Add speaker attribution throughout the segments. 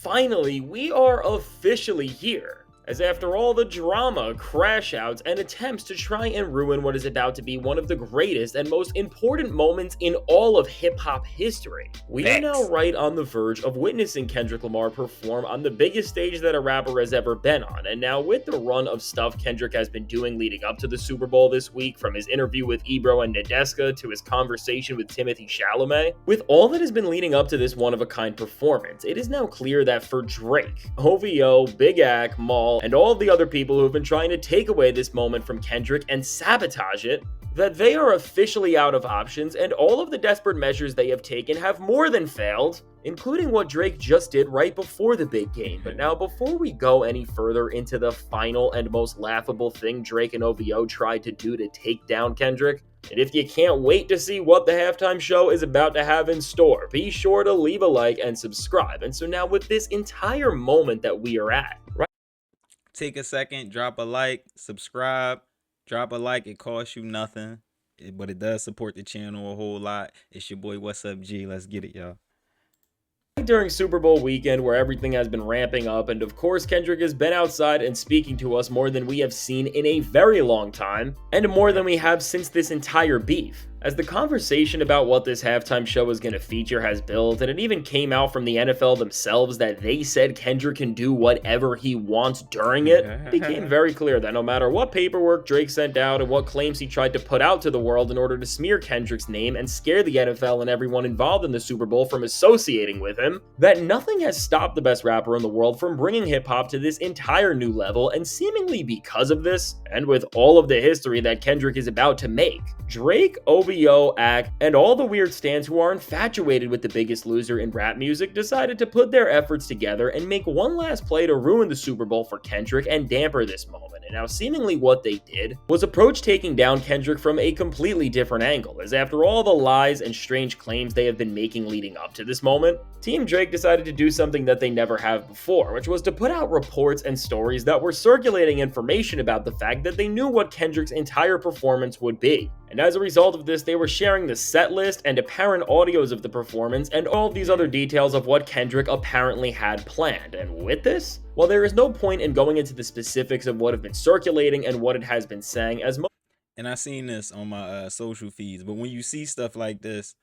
Speaker 1: finally, we are officially here. As after all the drama, crash outs, and attempts to try and ruin what is about to be one of the greatest and most important moments in all of hip-hop history, we are now right on the verge of witnessing Kendrick Lamar perform on the biggest stage that a rapper has ever been on. And now with the run of stuff Kendrick has been doing leading up to the Super Bowl this week, from his interview with Ebro and Nadeska to his conversation with Timothée Chalamet, with all that has been leading up to this one-of-a-kind performance, it is now clear that for Drake, OVO, Big Ak, Maul, and all of the other people who have been trying to take away this moment from Kendrick and sabotage it, that they are officially out of options, and all of the desperate measures they have taken have more than failed, including what Drake just did right before the big game. But now, before we go any further into the final and most laughable thing Drake and OVO tried to do to take down Kendrick, and if you can't wait to see what the halftime show is about to have in store, be sure to leave a like and subscribe. And so now, with this entire moment that we are at, right?
Speaker 2: Take a second, drop a like, subscribe, drop a like. It costs you nothing, but it does support the channel a whole lot. It's your boy, What's Up G? Let's get it, y'all.
Speaker 1: During Super Bowl weekend, where everything has been ramping up, and of course Kendrick has been outside and speaking to us more than we have seen in a very long time, and more than we have since this entire beef. As the conversation about what this halftime show is going to feature has built, and it even came out from the NFL themselves that they said Kendrick can do whatever he wants during it, became very clear that no matter what paperwork Drake sent out and what claims he tried to put out to the world in order to smear Kendrick's name and scare the NFL and everyone involved in the Super Bowl from associating with him, that nothing has stopped the best rapper in the world from bringing hip-hop to this entire new level. And seemingly because of this, and with all of the history that Kendrick is about to make, Drake, OVO, Ak, and all the weird stans who are infatuated with the Biggest Loser in rap music decided to put their efforts together and make one last play to ruin the Super Bowl for Kendrick and damper this moment. And now seemingly what they did was approach taking down Kendrick from a completely different angle, as after all the lies and strange claims they have been making leading up to this moment, Team Drake decided to do something that they never have before, which was to put out reports and stories that were circulating information about the fact that they knew what Kendrick's entire performance would be. And as a result of this, they were sharing the set list and apparent audios of the performance and all these other details of what Kendrick apparently had planned. And with this, while there is no point in going into the specifics of what have been circulating and what it has been saying, as
Speaker 2: And I seen this on my social feeds, but when you see stuff like this,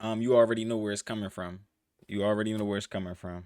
Speaker 2: you already know where it's coming from. You already know where it's coming from.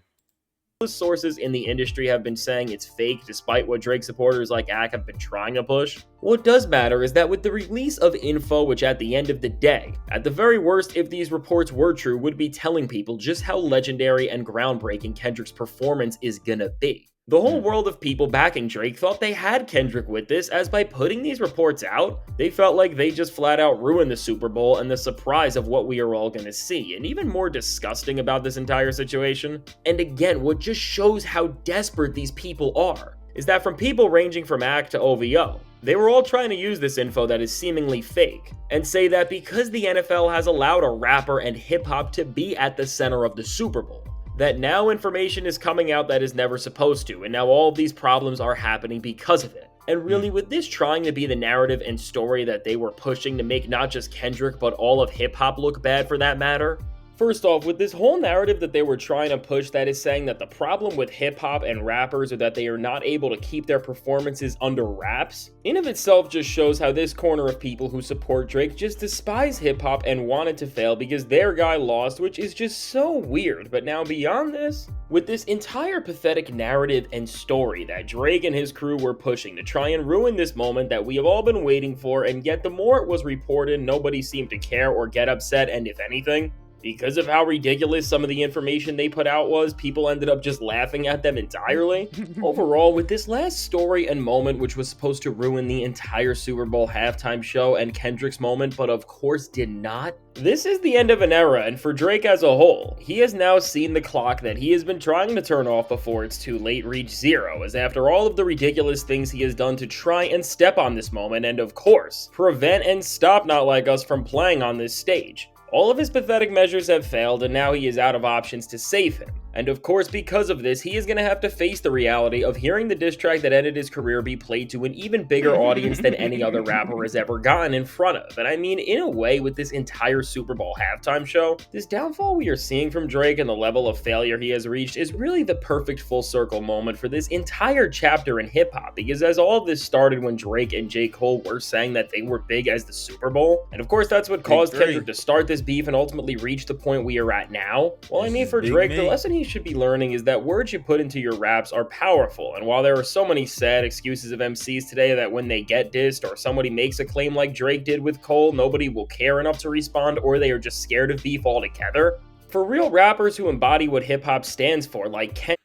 Speaker 1: sources in the industry have been saying it's fake, despite what Drake supporters like Ak have been trying to push. What does matter is that with the release of info, which at the end of the day, at the very worst, if these reports were true, would be telling people just how legendary and groundbreaking Kendrick's performance is gonna be. The whole world of people backing Drake thought they had Kendrick with this, as by putting these reports out, they felt like they just flat out ruined the Super Bowl and the surprise of what we are all gonna see. And even more disgusting about this entire situation, and again, what just shows how desperate these people are, is that from people ranging from Ak to OVO, they were all trying to use this info that is seemingly fake, and say that because the NFL has allowed a rapper and hip-hop to be at the center of the Super Bowl, that now information is coming out that is never supposed to, and now all of these problems are happening because of it. And really, with this trying to be the narrative and story that they were pushing to make not just Kendrick, but all of hip-hop look bad for that matter, first off, with this whole narrative that they were trying to push that is saying that the problem with hip-hop and rappers are that they are not able to keep their performances under wraps, in of itself just shows how this corner of people who support Drake just despise hip-hop and want it to fail because their guy lost, which is just so weird. But now beyond this, with this entire pathetic narrative and story that Drake and his crew were pushing to try and ruin this moment that we have all been waiting for, and yet the more it was reported, nobody seemed to care or get upset, and if anything, because of how ridiculous some of the information they put out was, people ended up just laughing at them entirely. Overall, with this last story and moment, which was supposed to ruin the entire Super Bowl halftime show and Kendrick's moment, but of course did not, this is the end of an era, and for Drake as a whole, he has now seen the clock that he has been trying to turn off before it's too late reach zero, as after all of the ridiculous things he has done to try and step on this moment, and of course, prevent and stop Not Like Us from playing on this stage, all of his pathetic measures have failed, and now he is out of options to save him. And of course, because of this, he is going to have to face the reality of hearing the diss track that ended his career be played to an even bigger audience than any other rapper has ever gotten in front of. And I mean, in a way, with this entire Super Bowl halftime show, this downfall we are seeing from Drake and the level of failure he has reached is really the perfect full circle moment for this entire chapter in hip hop. Because as all of this started when Drake and J. Cole were saying that they were big as the Super Bowl, and of course, that's what caused Kendrick to start this beef and ultimately reach the point we are at now. Well, I mean, for Drake, the lesson he should be learning is that words you put into your raps are powerful, and while there are so many sad excuses of MCs today that when they get dissed or somebody makes a claim like Drake did with Cole, nobody will care enough to respond or they are just scared of beef altogether, for real rappers who embody what hip-hop stands for, like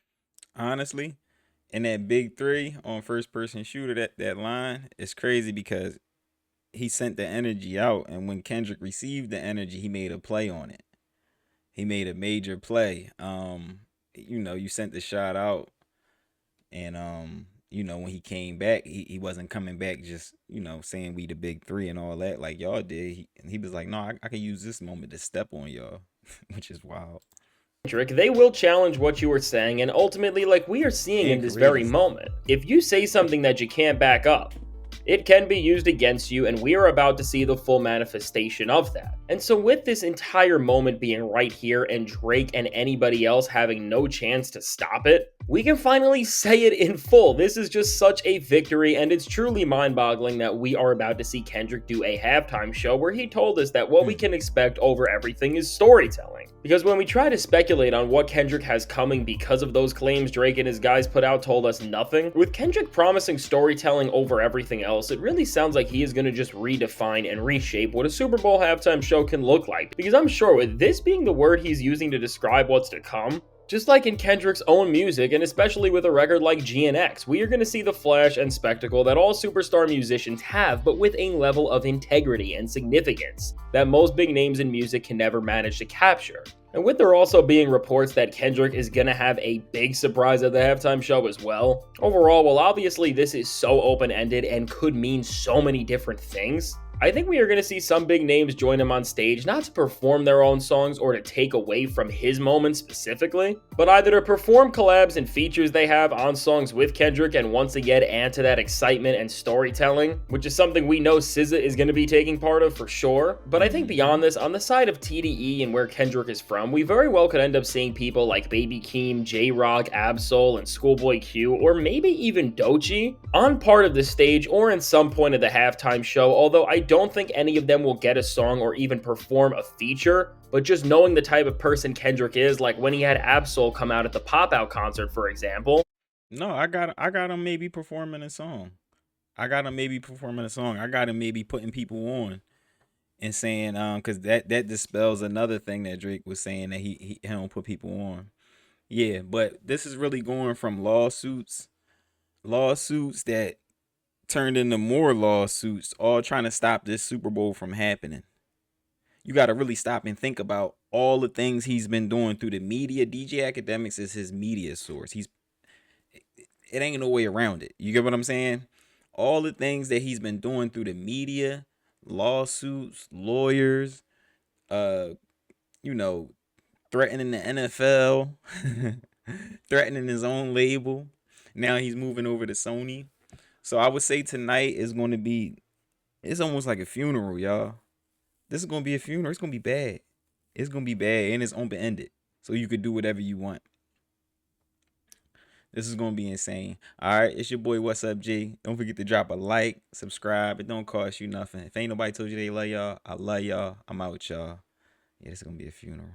Speaker 2: honestly, in that big three on first person shooter, that line is crazy because he sent the energy out, and when Kendrick received the energy, he made a play on it. He made a major play. You sent the shot out, and when he came back, he wasn't coming back just saying we the big three and all that like y'all did. He was like, no, I can use this moment to step on y'all, which is wild.
Speaker 1: They will challenge what you were saying, and ultimately, like we are seeing in this very moment, if you say something that you can't back up, it can be used against you, and we are about to see the full manifestation of that. And so with this entire moment being right here and Drake and anybody else having no chance to stop it, we can finally say it in full. This is just such a victory, and it's truly mind-boggling that we are about to see Kendrick do a halftime show where he told us that what we can expect over everything is storytelling. Because when we try to speculate on what Kendrick has coming because of those claims Drake and his guys put out told us nothing, with Kendrick promising storytelling over everything else, it really sounds like he is going to just redefine and reshape what a Super Bowl halftime show can look like. Because I'm sure with this being the word he's using to describe what's to come, just like in Kendrick's own music, and especially with a record like GNX, we are going to see the flash and spectacle that all superstar musicians have, but with a level of integrity and significance that most big names in music can never manage to capture. And with there also being reports that Kendrick is going to have a big surprise at the halftime show as well, overall, while obviously this is so open-ended and could mean so many different things, I think we are going to see some big names join him on stage, not to perform their own songs or to take away from his moment specifically, but either to perform collabs and features they have on songs with Kendrick and once again add to that excitement and storytelling, which is something we know SZA is going to be taking part of for sure. But I think beyond this, on the side of TDE and where Kendrick is from, we very well could end up seeing people like Baby Keem, J-Rock, Absol, and Schoolboy Q, or maybe even Doechii, on part of the stage or in some point of the halftime show, although I don't think any of them will get a song or even perform a feature, but just knowing the type of person Kendrick is, like when he had Absol come out at the Pop Out concert, for example.
Speaker 2: No, I got him maybe performing a song. I got him maybe putting people on and saying, because that dispels another thing that Drake was saying that he don't put people on. Yeah, but this is really going from lawsuits that turned into more lawsuits, all trying to stop this Super Bowl from happening. You got to really stop and think about all the things he's been doing through the media. DJ Academics is his media source. It ain't no way around it. You get what I'm saying? All the things that he's been doing through the media, lawsuits, lawyers, threatening the NFL, threatening his own label. Now he's moving over to Sony. So I would say tonight is going to be, it's almost like a funeral, y'all. This is going to be a funeral. It's going to be bad. It's going to be bad, and it's open-ended. So you could do whatever you want. This is going to be insane. All right, it's your boy, What's Up, G. Don't forget to drop a like, subscribe. It don't cost you nothing. If ain't nobody told you they love y'all, I love y'all. I'm out, y'all. Yeah, this is going to be a funeral.